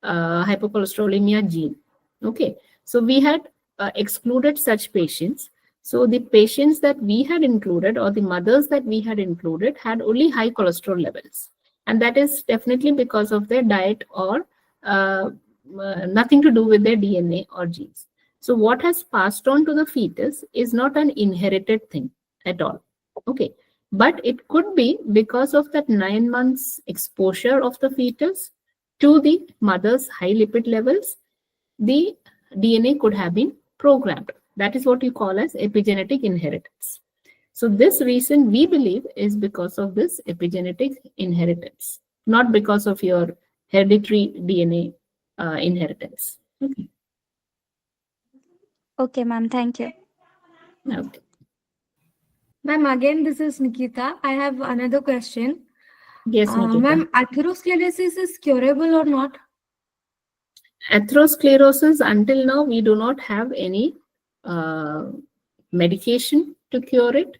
Speaker 1: hypercholesterolemia gene. Okay, so we had excluded such patients. So the patients that we had included, or the mothers that we had included, had only high cholesterol levels. And that is definitely because of their diet, or nothing to do with their DNA or genes. So what has passed on to the fetus is not an inherited thing at all. Okay. But it could be because of that 9 months exposure of the fetus to the mother's high lipid levels, the DNA could have been programmed. That is what you call as epigenetic inheritance. So this reason, we believe, is because of this epigenetic inheritance, not because of your hereditary DNA inheritance. Okay.
Speaker 3: Okay, ma'am. Thank you.
Speaker 1: Okay.
Speaker 5: Ma'am, again, this is Nikita. I have another question.
Speaker 1: Yes, Nikita.
Speaker 5: Ma'am, atherosclerosis is curable or not?
Speaker 1: Atherosclerosis, until now, we do not have any medication to cure it.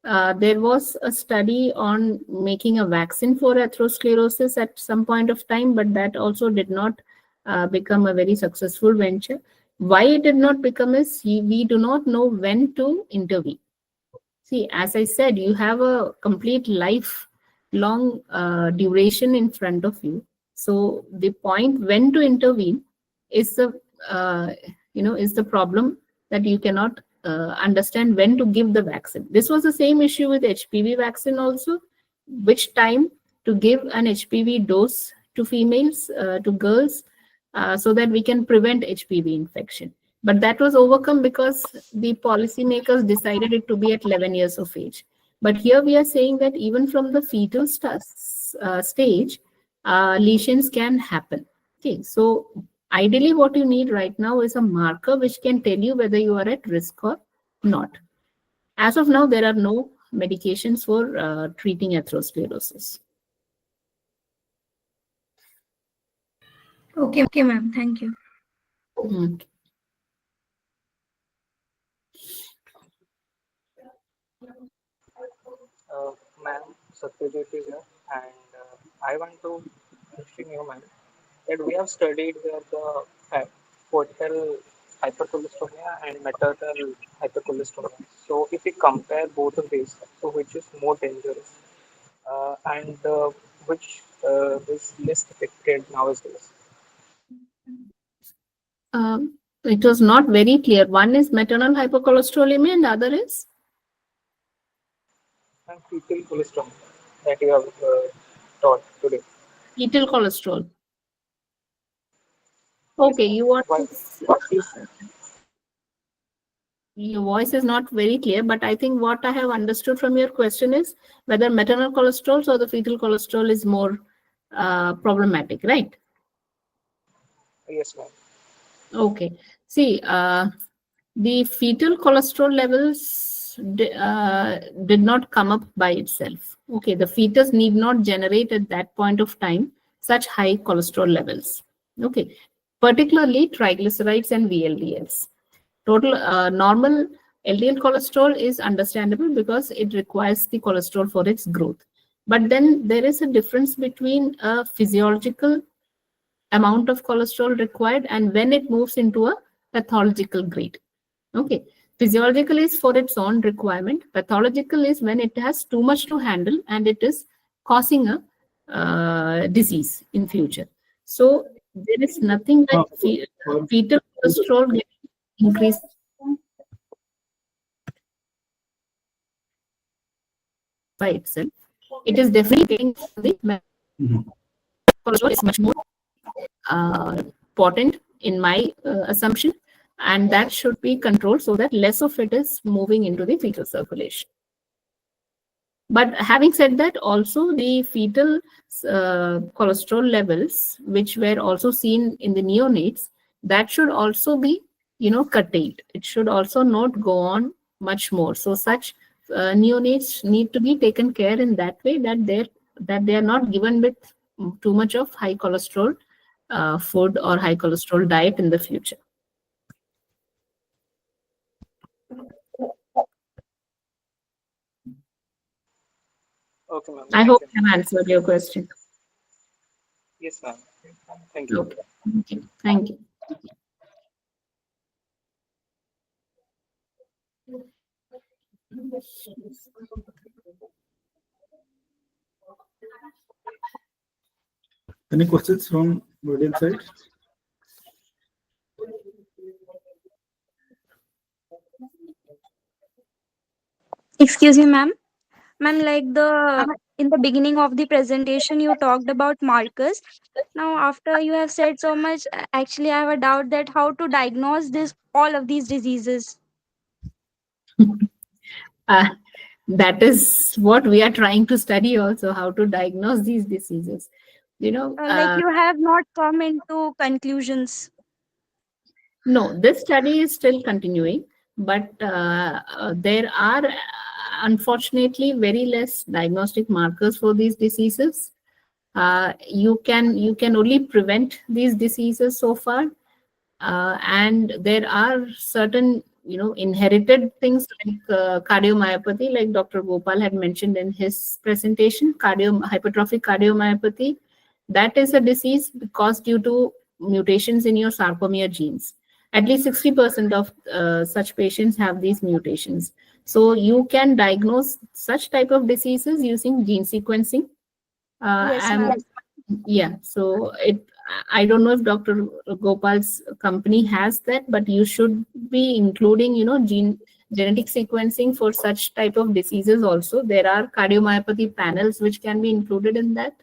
Speaker 1: There was a study on making a vaccine for atherosclerosis at some point of time, but that also did not become a very successful venture. Why it did not become is we do not know when to intervene. See, as I said, you have a complete lifelong duration in front of you. So the point when to intervene is the is the problem, that you cannot understand when to give the vaccine. This was the same issue with HPV vaccine also. Which time to give an HPV dose to females, to girls, so that we can prevent HPV infection. But that was overcome because the policymakers decided it to be at 11 years of age. But here we are saying that even from the fetal stage, lesions can happen. Okay, so ideally what you need right now is a marker which can tell you whether you are at risk or not. As of now, there are no medications for treating atherosclerosis.
Speaker 5: Okay, ma'am. Thank you.
Speaker 6: Ma'am, Satyajit is here, and I want to question you, ma'am, that we have studied here the fetal hypercholesteremia and maternal hypercholesteremia. So, if we compare both of these, so which is more dangerous, and which is less affected nowadays?
Speaker 1: It was not very clear. One is maternal hypercholesterolemia and the other is?
Speaker 6: And fetal cholesterol that you have taught today.
Speaker 1: Fetal cholesterol. Okay, you want your voice is not very clear, but I think what I have understood from your question is whether maternal cholesterol or the fetal cholesterol is more problematic, right?
Speaker 6: Yes, ma'am.
Speaker 1: Okay. See, the fetal cholesterol levels did not come up by itself. Okay, the fetus need not generate at that point of time such high cholesterol levels. Okay, particularly triglycerides and VLDLs. Total normal LDL cholesterol is understandable because it requires the cholesterol for its growth. But then there is a difference between a physiological amount of cholesterol required and when it moves into a pathological grade. Okay, physiological is for its own requirement. Pathological is when it has too much to handle and it is causing a disease in future. So there is nothing like fetal cholesterol increase by itself. It is definitely getting the cholesterol is much more important in my assumption, and that should be controlled so that less of it is moving into the fetal circulation. But having said that, also the fetal cholesterol levels, which were also seen in the neonates, that should also be, curtailed. It should also not go on much more. So such neonates need to be taken care in that way that they are not given with too much of high cholesterol food or high cholesterol diet in the future.
Speaker 6: Okay, ma'am.
Speaker 1: I hope I have answered your question.
Speaker 6: Yes, ma'am. Thank you.
Speaker 1: Okay. Okay. Thank you.
Speaker 4: Any questions from audience side?
Speaker 3: Excuse me, ma'am. Ma'am, like in the beginning of the presentation, you talked about markers. Now, after you have said so much, actually, I have a doubt that how to diagnose all of these diseases.
Speaker 1: That is what we are trying to study also, how to diagnose these diseases.
Speaker 3: Like you have not come into conclusions.
Speaker 1: No, this study is still continuing, but there are unfortunately very less diagnostic markers for these diseases. You can only prevent these diseases so far, and there are certain inherited things like cardiomyopathy, like Dr. Gopal had mentioned in his presentation. Hypertrophic cardiomyopathy, that is a disease caused due to mutations in your sarcomere genes. At least 60% of such patients have these mutations. So you can diagnose such type of diseases using gene sequencing.
Speaker 3: Yes,
Speaker 1: And
Speaker 3: ma'am.
Speaker 1: yeah, so I don't know if Dr. Gopal's company has that, but you should be including, genetic sequencing for such type of diseases also. There are cardiomyopathy panels which can be included in that.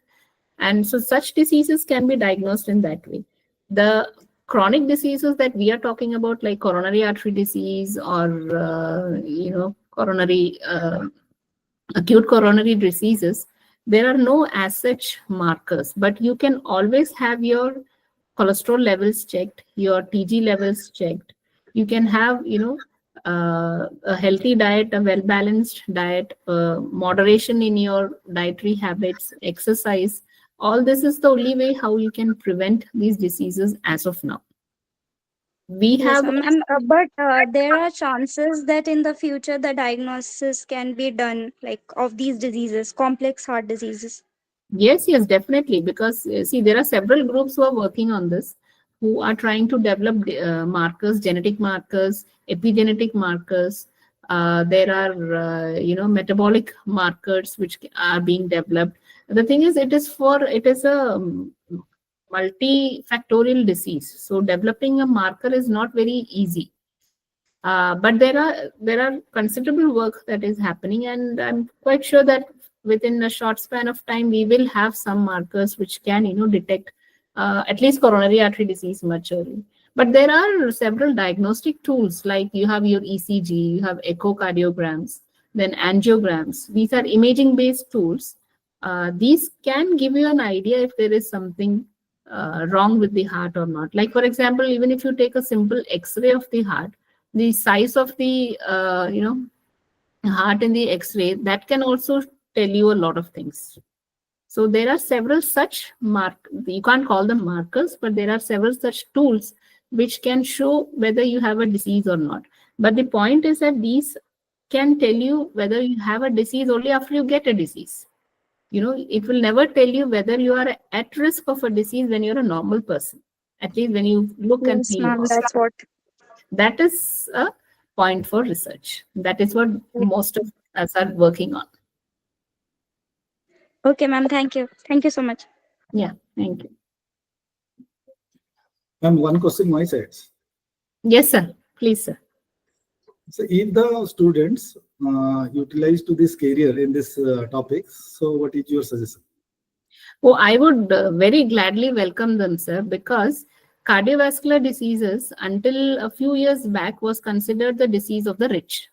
Speaker 1: And so such diseases can be diagnosed in that way. The chronic diseases that we are talking about, like coronary artery disease or, acute coronary diseases, there are no as such markers, but you can always have your cholesterol levels checked, your TG levels checked. You can have, a healthy diet, a well-balanced diet, moderation in your dietary habits, exercise. All this is the only way how you can prevent these diseases as of now. We
Speaker 3: Yes,
Speaker 1: have
Speaker 3: ma'am. But there are chances that in the future the diagnosis can be done, like of these diseases, complex heart diseases.
Speaker 1: Yes, yes, definitely. Because see, there are several groups who are working on this, who are trying to develop markers, genetic markers, epigenetic markers. There are, metabolic markers which are being developed. The thing is, it is a multifactorial disease. So developing a marker is not very easy. But there are considerable work that is happening, and I'm quite sure that within a short span of time we will have some markers which can detect at least coronary artery disease much early. But there are several diagnostic tools, like you have your ECG, you have echocardiograms, then angiograms. These are imaging based tools. These can give you an idea if there is something wrong with the heart or not. Like for example, even if you take a simple X-ray of the heart, the size of the heart in the X-ray, that can also tell you a lot of things. So there are several such you can't call them markers, but there are several such tools which can show whether you have a disease or not. But the point is that these can tell you whether you have a disease only after you get a disease. It will never tell you whether you are at risk of a disease when you're a normal person, at least when you look and
Speaker 3: Yes,
Speaker 1: feel
Speaker 3: ma'am.
Speaker 1: it.
Speaker 3: That's what.
Speaker 1: That is a point for research. That is what most of us are working on.
Speaker 3: Okay, ma'am. Thank you. Thank you so much.
Speaker 1: Yeah, thank you.
Speaker 4: And one question my side.
Speaker 1: Yes, sir. Please, sir.
Speaker 4: So if the students utilize to this career in this topics, so what is your suggestion?
Speaker 1: Oh, I would very gladly welcome them, sir, because cardiovascular diseases until a few years back was considered the disease of the rich.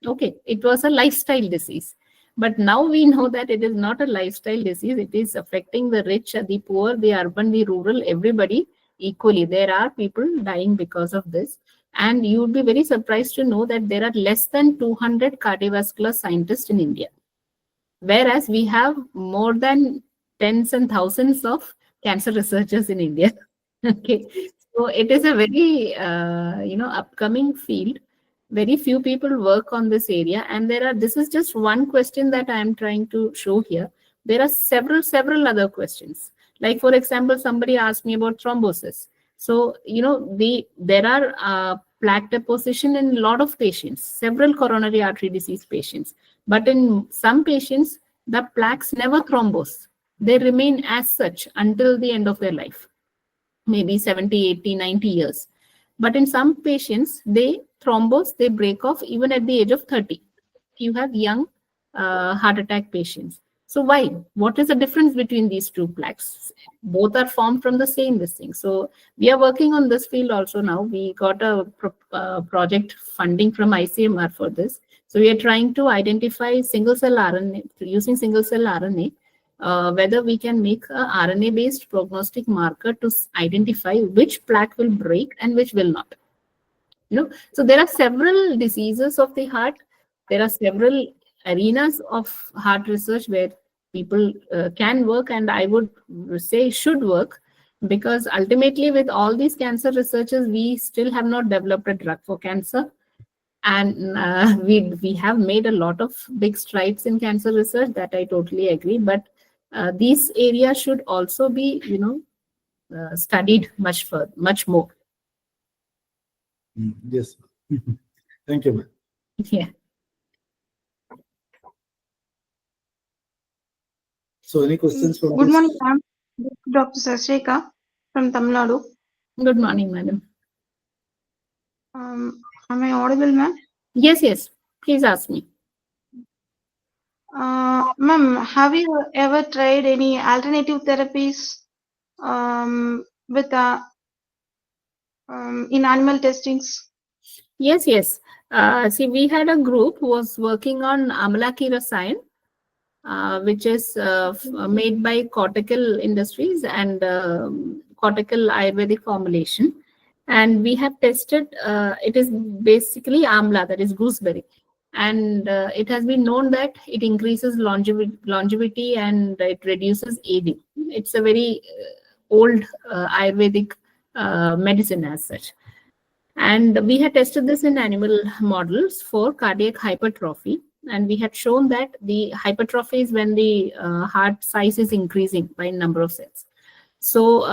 Speaker 1: Okay, it was a lifestyle disease. But now we know that it is not a lifestyle disease. It is affecting the rich, the poor, the urban, the rural, everybody equally. There are people dying because of this. And you would be very surprised to know that there are less than 200 cardiovascular scientists in India, whereas we have more than tens and thousands of cancer researchers in India. Okay, so it is a very upcoming field. Very few people work on this area, and this is just one question that I am trying to show here. There are several other questions. Like for example, somebody asked me about thrombosis. So there are plaque deposition in a lot of patients, several coronary artery disease patients. But in some patients, the plaques never thrombose. They remain as such until the end of their life, maybe 70, 80, 90 years. But in some patients, they thrombose, they break off even at the age of 30. You have young heart attack patients. So why? What is the difference between these two plaques? Both are formed from the same this thing. So we are working on this field also now. We got a project funding from ICMR for this. So we are trying to identify single cell RNA, using single cell RNA, whether we can make a RNA-based prognostic marker to identify which plaque will break and which will not. So there are several diseases of the heart. There are several arenas of heart research where people can work, and I would say should work, because ultimately with all these cancer researchers, we still have not developed a drug for cancer. And we have made a lot of big strides in cancer research, that I totally agree. But these areas should also be, studied much further, much more.
Speaker 4: Yes. Thank you, ma'am.
Speaker 1: Yeah.
Speaker 4: So, any questions from
Speaker 2: Good
Speaker 4: this?
Speaker 2: morning, ma'am. Dr. Sashrika from Tamil Nadu.
Speaker 1: Good morning, madam.
Speaker 2: Am I audible, ma'am?
Speaker 1: Yes. Please ask me.
Speaker 2: Ma'am, have you ever tried any alternative therapies with in animal testings?
Speaker 1: Yes. See, we had a group who was working on Amalaki Rasayan, which is made by Cortical Industries and Cortical Ayurvedic formulation. And we have tested, it is basically amla, that is gooseberry. And it has been known that it increases longevity and it reduces aging. It's a very old Ayurvedic medicine as such. And we had tested this in animal models for cardiac hypertrophy. And we had shown that the hypertrophy is when the heart size is increasing by number of cells. So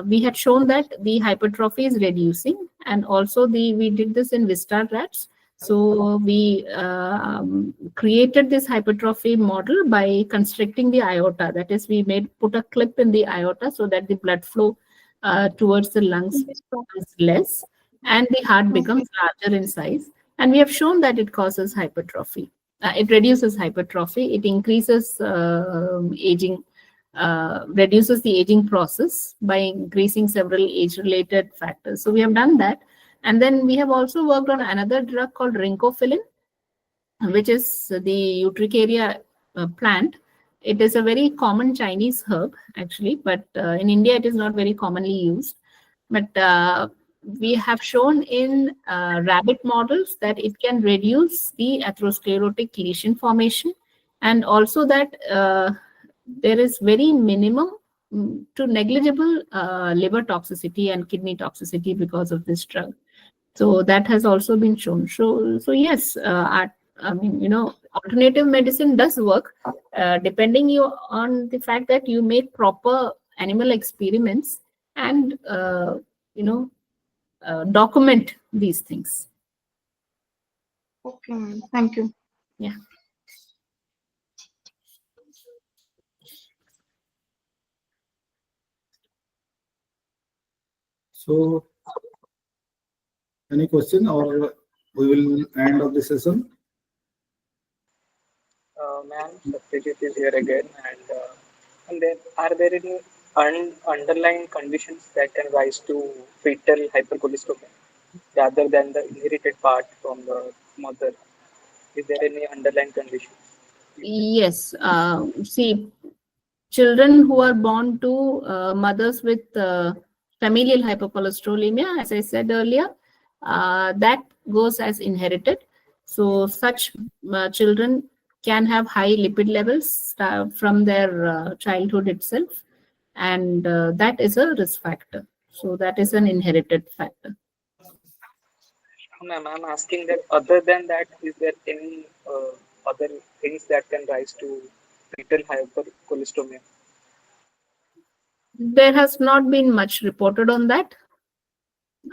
Speaker 1: we had shown that the hypertrophy is reducing, and also we did this in Vista rats. So we created this hypertrophy model by constricting the aorta. That is, we put a clip in the aorta so that the blood flow towards the lungs is less, and the heart becomes larger in size. And we have shown that it causes hypertrophy. It reduces hypertrophy. It increases aging. Reduces the aging process by increasing several age-related factors. So we have done that. And then we have also worked on another drug called rincofilin, which is the Urticaria plant. It is a very common Chinese herb, actually, but in India it is not very commonly used. But we have shown in rabbit models that it can reduce the atherosclerotic lesion formation, and also that there is very minimum to negligible liver toxicity and kidney toxicity because of this drug. So that has also been shown. So yes, alternative medicine does work, depending on the fact that you make proper animal experiments and document these things.
Speaker 2: Okay, ma'am. Thank you.
Speaker 1: Yeah.
Speaker 4: So, any question, or we will end of the session?
Speaker 6: Ma'am, Satyajit is here again, and then are there any underlying conditions that can rise to fetal hypercholesteremia rather than the inherited part from the mother? Is there any underlying conditions?
Speaker 1: Yes. See, children who are born to mothers with familial hypercholesterolemia, as I said earlier, that goes as inherited. So such children can have high lipid levels from their childhood itself, and that is a risk factor. So that is an inherited factor.
Speaker 6: Ma'am, I'm asking that other than that, is there any other things that can rise to fetal hypercholesteremia?
Speaker 1: There has not been much reported on that.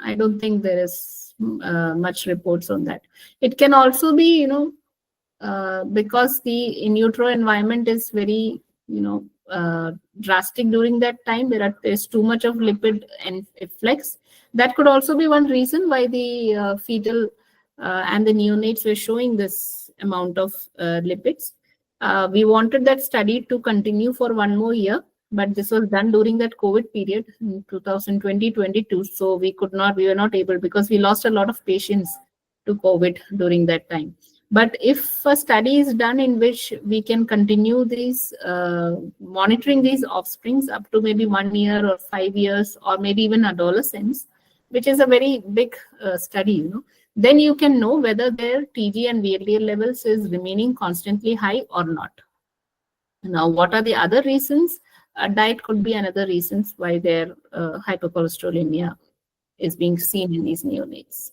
Speaker 1: I don't think there is much reports on that. It can also be, because the in utero environment is very, drastic during that time. There's too much of lipid and efflux. That could also be one reason why the fetal and the neonates were showing this amount of lipids. We wanted that study to continue for one more year, but this was done during that COVID period in 2020-22. So we were not able, because we lost a lot of patients to COVID during that time. But if a study is done in which we can continue these monitoring these offsprings up to maybe 1 year or 5 years, or maybe even adolescents, which is a very big study, then you can know whether their TG and VLDL levels is remaining constantly high or not. Now, what are the other reasons? Diet could be another reasons why their hypercholesterolemia is being seen in these neonates.